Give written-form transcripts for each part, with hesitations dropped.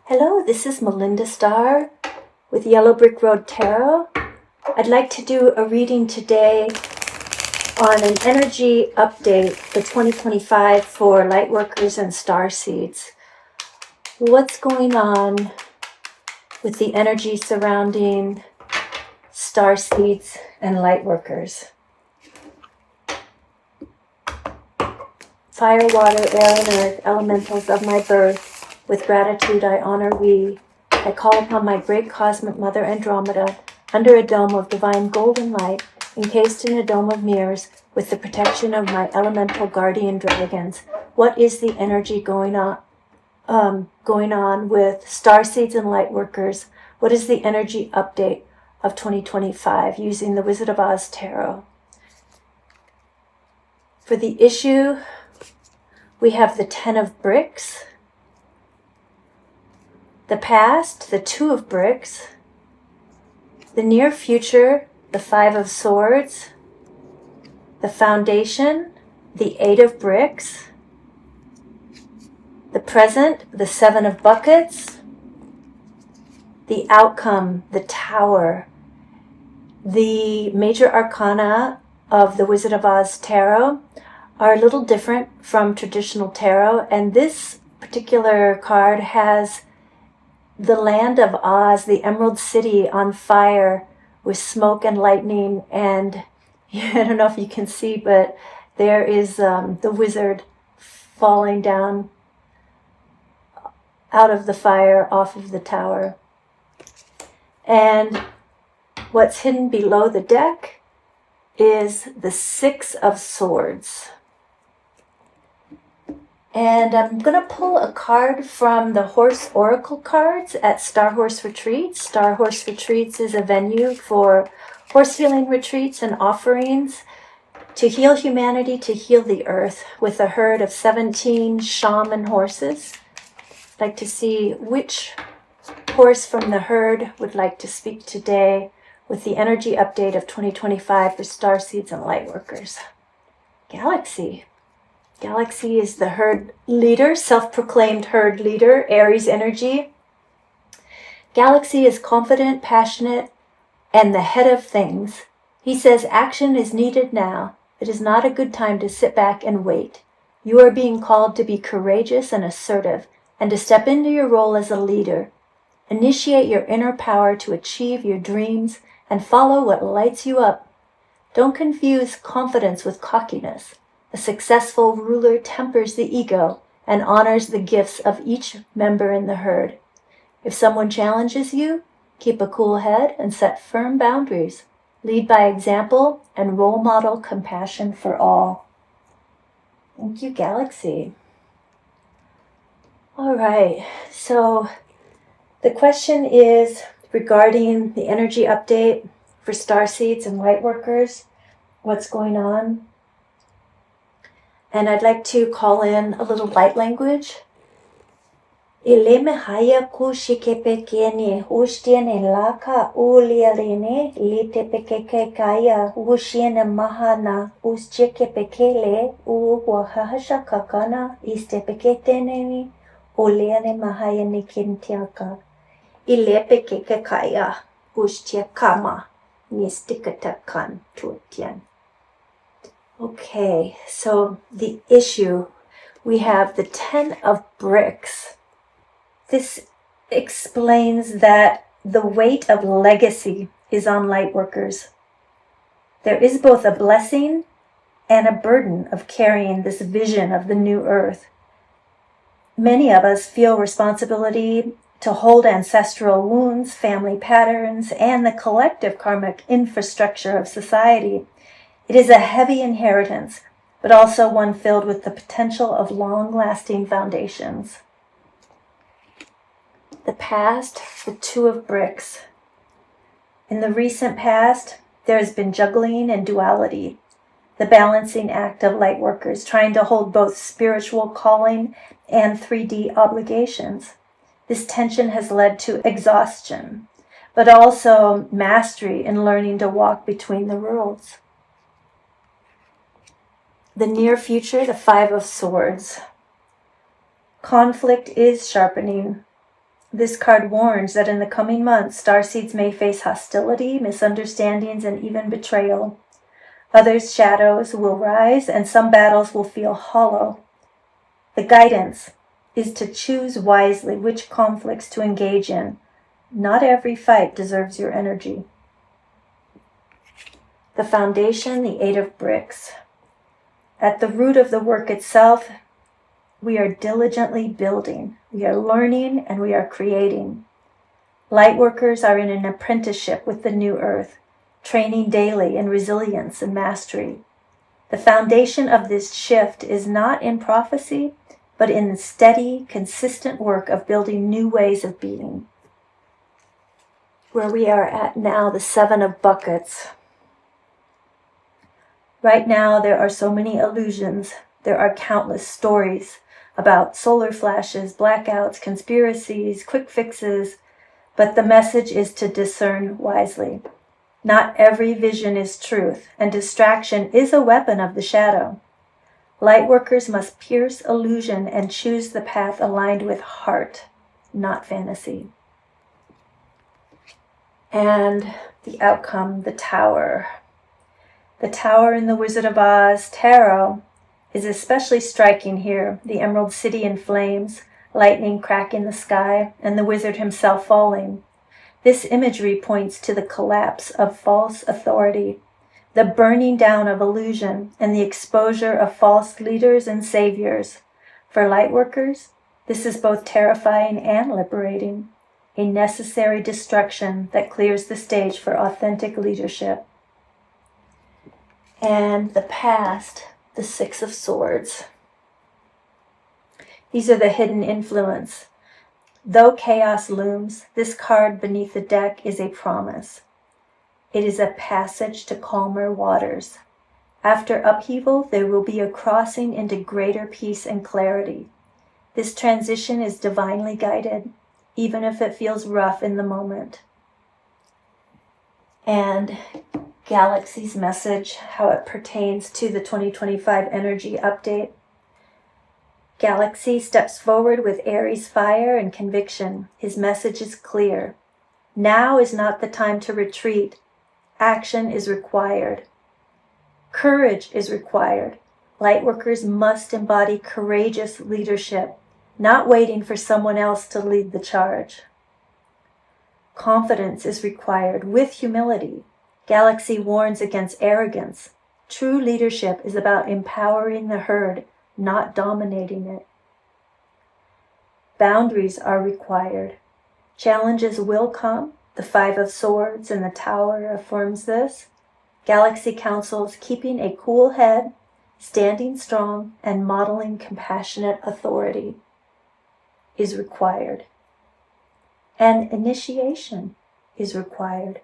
Hello, this is Melinda Starr with Yellow Brick Road Tarot. I'd like to do a reading today on an energy update for 2025 for Lightworkers and Starseeds. What's going on with the energy surrounding Starseeds and Lightworkers? Fire, water, air, and earth, elementals of my birth, with gratitude I honor we. I call upon my great cosmic mother Andromeda, under a dome of divine golden light, encased in a dome of mirrors, with the protection of my elemental guardian dragons. What is the energy going on with Starseeds and Lightworkers? What is the energy update of 2025 using the Wizard of Oz Tarot? For the issue, we have the 10 of bricks, the past, the 2 of bricks, the near future, the 5 of swords, the foundation, the 8 of bricks, the present, the 7 of buckets, the outcome, the tower. The major arcana of the Wizard of Oz Tarot are a little different from traditional tarot, and this particular card has the land of Oz, the Emerald City, on fire with smoke and lightning, and I don't know if you can see, but there is the wizard falling down out of the fire off of the tower. And what's hidden below the deck is the 6 of swords. And I'm going to pull a card from the Horse Oracle cards at Star Horse Retreats. Star Horse Retreats is a venue for horse healing retreats and offerings to heal humanity, to heal the earth, with a herd of 17 shaman horses. I'd like to see which horse from the herd would like to speak today with the energy update of 2025 for Starseeds and Lightworkers. Galaxy. Galaxy is the herd leader, self-proclaimed herd leader, Aries energy. Galaxy is confident, passionate, and the head of things. He says action is needed now. It is not a good time to sit back and wait. You are being called to be courageous and assertive, and to step into your role as a leader. Initiate your inner power to achieve your dreams and follow what lights you up. Don't confuse confidence with cockiness. A successful ruler tempers the ego and honors the gifts of each member in the herd. If someone challenges you, keep a cool head and set firm boundaries. Lead by example and role model compassion for all. Thank you, Galaxy. All right, so the question is regarding the energy update for Starseeds and Lightworkers. What's going on? And I'd like to call in a little light language. Ileme haya kushike pekene ustiene laka uliarene lite pekeke kaya ushiene mahana uscheke pekele uwahasha kakana iste peketeneni uliane mahaya nikintiaka ile pekeke kaya ustia kama nistikatakan tutian. Okay, so the issue, we have the 10 of bricks. This explains that the weight of legacy is on Lightworkers. There is both a blessing and a burden of carrying this vision of the new earth. Many of us feel responsibility to hold ancestral wounds, family patterns, and the collective karmic infrastructure of society. It is a heavy inheritance, but also one filled with the potential of long-lasting foundations. The past, the 2 of bricks. In the recent past, there has been juggling and duality, the balancing act of Lightworkers, trying to hold both spiritual calling and 3D obligations. This tension has led to exhaustion, but also mastery in learning to walk between the worlds. The near future, the 5 of swords. Conflict is sharpening. This card warns that in the coming months, starseeds may face hostility, misunderstandings, and even betrayal. Others' shadows will rise, and some battles will feel hollow. The guidance is to choose wisely which conflicts to engage in. Not every fight deserves your energy. The foundation, the 8 of bricks. At the root of the work itself, we are diligently building. We are learning and we are creating. Lightworkers are in an apprenticeship with the new earth, training daily in resilience and mastery. The foundation of this shift is not in prophecy, but in the steady, consistent work of building new ways of being. Where we are at now, the 7 of buckets. Right now, there are so many illusions. There are countless stories about solar flashes, blackouts, conspiracies, quick fixes, but the message is to discern wisely. Not every vision is truth, and distraction is a weapon of the shadow. Lightworkers must pierce illusion and choose the path aligned with heart, not fantasy. And the outcome, the Tower. The Tower in the Wizard of Oz tarot is especially striking here. The Emerald City in flames, lightning crack in the sky, and the wizard himself falling. This imagery points to the collapse of false authority, the burning down of illusion, and the exposure of false leaders and saviors. For lightworkers, this is both terrifying and liberating, a necessary destruction that clears the stage for authentic leadership. And the past, the 6 of Swords. These are the hidden influence. Though chaos looms, this card beneath the deck is a promise. It is a passage to calmer waters. After upheaval, there will be a crossing into greater peace and clarity. This transition is divinely guided, even if it feels rough in the moment. And Galaxy's message, how it pertains to the 2025 energy update. Galaxy steps forward with Aries fire and conviction. His message is clear. Now is not the time to retreat. Action is required. Courage is required. Lightworkers must embody courageous leadership, not waiting for someone else to lead the charge. Confidence is required with humility. Galaxy warns against arrogance. True leadership is about empowering the herd, not dominating it. Boundaries are required. Challenges will come. The 5 of Swords and the Tower affirms this. Galaxy counsels keeping a cool head, standing strong, and modeling compassionate authority is required. And initiation is required.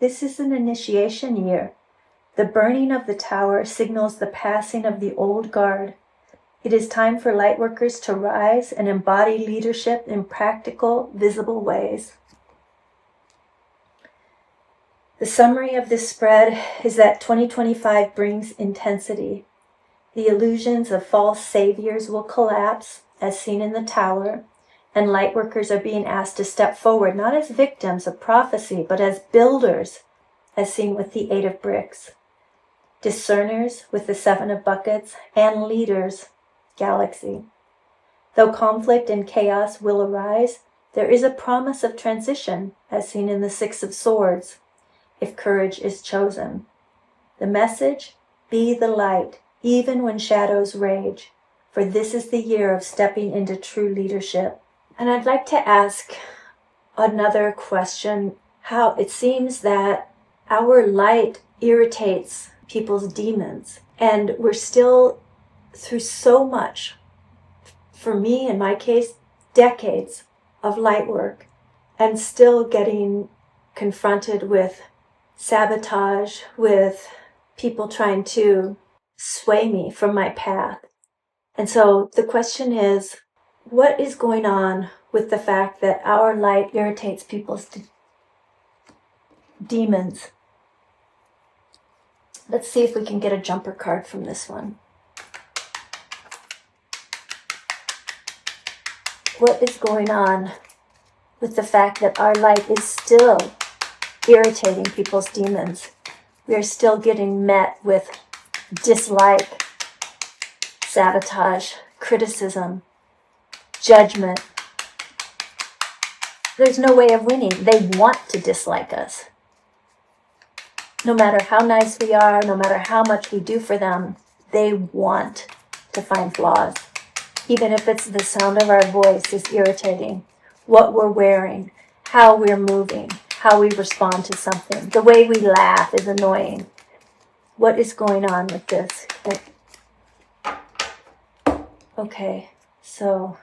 This is an initiation year. The burning of the Tower signals the passing of the old guard. It is time for lightworkers to rise and embody leadership in practical, visible ways. The summary of this spread is that 2025 brings intensity. The illusions of false saviors will collapse, as seen in the Tower, and lightworkers are being asked to step forward not as victims of prophecy, but as builders, as seen with the 8 of bricks, discerners with the 7 of buckets, and leaders, Galaxy. Though conflict and chaos will arise, there is a promise of transition, as seen in the 6 of Swords, if courage is chosen. The message, be the light, even when shadows rage, for this is the year of stepping into true leadership. And I'd like to ask another question, how it seems that our light irritates people's demons, and we're still through so much, for me in my case, decades of light work, and still getting confronted with sabotage, with people trying to sway me from my path. And so the question is, what is going on with the fact that our light irritates people's demons? Let's see if we can get a jumper card from this one. What is going on with the fact that our light is still irritating people's demons. We are still getting met with dislike, sabotage, criticism, judgment. There's no way of winning. They want to dislike us. No matter how nice we are, no matter how much we do for them, they want to find flaws. Even if it's the sound of our voice is irritating, what we're wearing, how we're moving, how we respond to something, the way we laugh is annoying. What is going on with this? Okay, so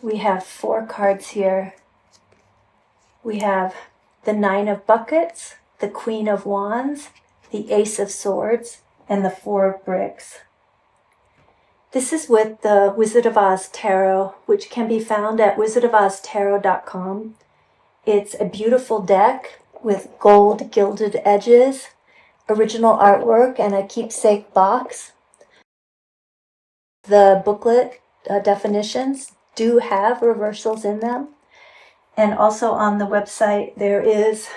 we have 4 cards here. We have the 9 of Buckets, the Queen of Wands, the Ace of Swords, and the 4 of Bricks. This is with the Wizard of Oz Tarot, which can be found at wizardofoztarot.com. It's a beautiful deck with gold gilded edges, original artwork, and a keepsake box. The booklet definitions do have reversals in them. And also on the website there is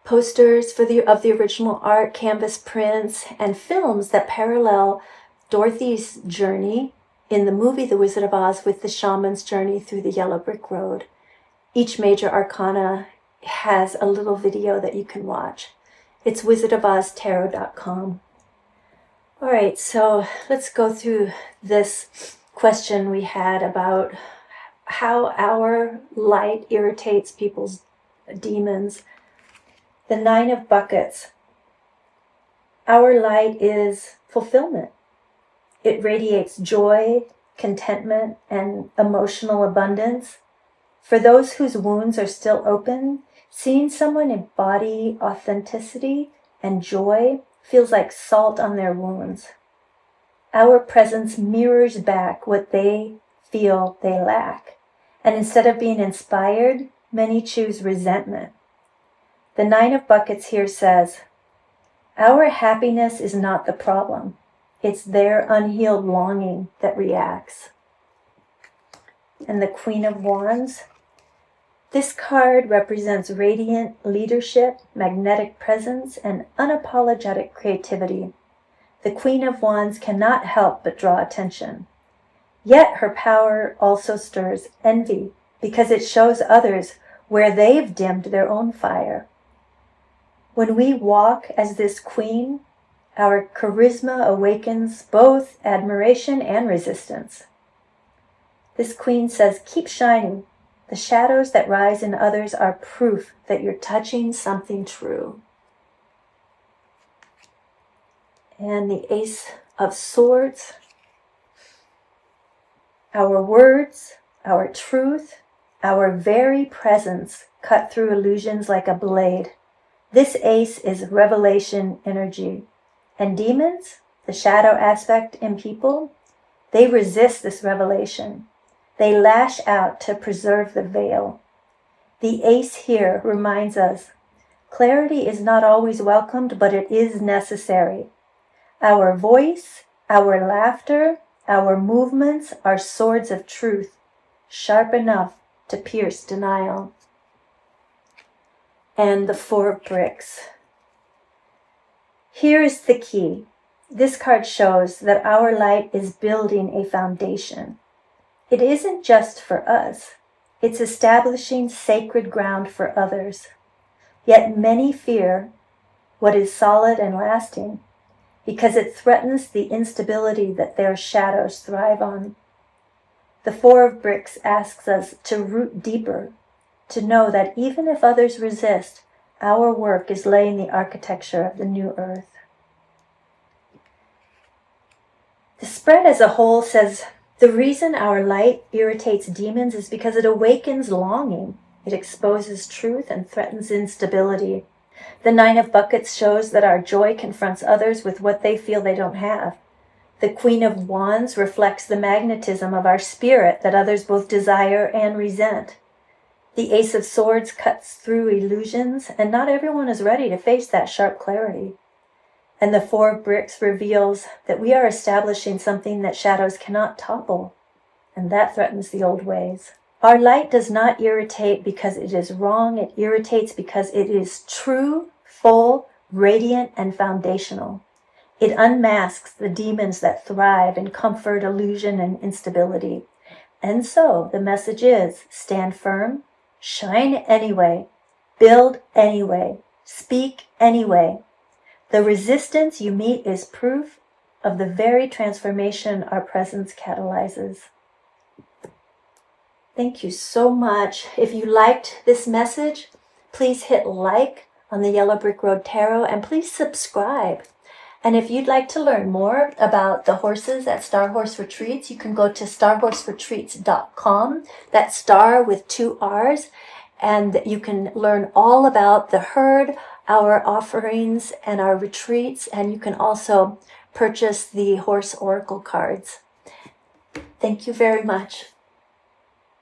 posters of the original art, canvas prints, and films that parallel Dorothy's journey in the movie The Wizard of Oz with the shaman's journey through the Yellow Brick Road. Each major arcana has a little video that you can watch. It's wizardofoztarot.com. All right, so let's go through this question we had about how our light irritates people's demons. The 9 of Buckets. Our light is fulfillment. It radiates joy, contentment, and emotional abundance. For those whose wounds are still open, seeing someone embody authenticity and joy feels like salt on their wounds. Our presence mirrors back what they feel they lack. And instead of being inspired, many choose resentment. The 9 of Buckets here says, our happiness is not the problem. It's their unhealed longing that reacts. And the Queen of Wands. This card represents radiant leadership, magnetic presence, and unapologetic creativity. The Queen of Wands cannot help but draw attention. Yet her power also stirs envy because it shows others where they've dimmed their own fire. When we walk as this queen, our charisma awakens both admiration and resistance. This queen says, keep shining. The shadows that rise in others are proof that you're touching something true. And the Ace of Swords. Our words, our truth, our very presence cut through illusions like a blade. This ace is revelation energy. And demons, the shadow aspect in people, they resist this revelation. They lash out to preserve the veil. The ace here reminds us, clarity is not always welcomed, but it is necessary. Our voice, our laughter, our movements are swords of truth, sharp enough to pierce denial. And the 4 of Bricks. Here is the key. This card shows that our light is building a foundation. It isn't just for us. It's establishing sacred ground for others. Yet many fear what is solid and lasting because it threatens the instability that their shadows thrive on. The 4 of Bricks asks us to root deeper, to know that even if others resist, our work is laying the architecture of the new earth. The spread as a whole says, the reason our light irritates demons is because it awakens longing. It exposes truth and threatens instability. The 9 of Buckets shows that our joy confronts others with what they feel they don't have. The Queen of Wands reflects the magnetism of our spirit that others both desire and resent. The Ace of Swords cuts through illusions, and not everyone is ready to face that sharp clarity. And the 4 of Bricks reveals that we are establishing something that shadows cannot topple, and that threatens the old ways. Our light does not irritate because it is wrong. It irritates because it is true, full, radiant, and foundational. It unmasks the demons that thrive in comfort, illusion, and instability. And so the message is, stand firm, shine anyway, build anyway, speak anyway. The resistance you meet is proof of the very transformation our presence catalyzes. Thank you so much. If you liked this message, please hit like on the Yellow Brick Road Tarot and please subscribe. And if you'd like to learn more about the horses at Star Horse Retreats, you can go to starhorseretreats.com. That's star with 2 R's. And you can learn all about the herd, our offerings, and our retreats. And you can also purchase the horse oracle cards. Thank you very much.